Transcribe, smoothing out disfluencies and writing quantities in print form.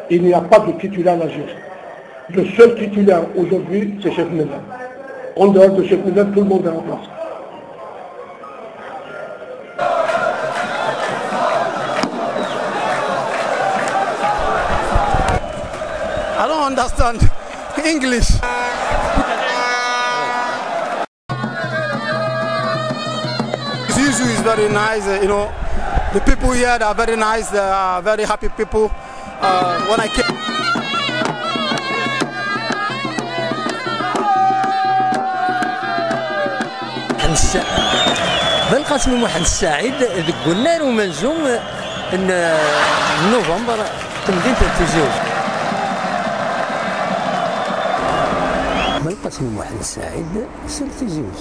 Il n'y a pas de titulaire en Algérie. Le seul titulaire aujourd'hui, c'est Chef Moulen. En dehors de Chef Moulen, tout le monde est en place. I don't understand English. Zizu is very nice, you know. The people here, they are very nice, they are very happy people. When I came... بالقاسم محمد السعيد قلنا له ملزوم نوفمبر تمدينة التزوج. بالقاسم محمد السعيد سلتزوج.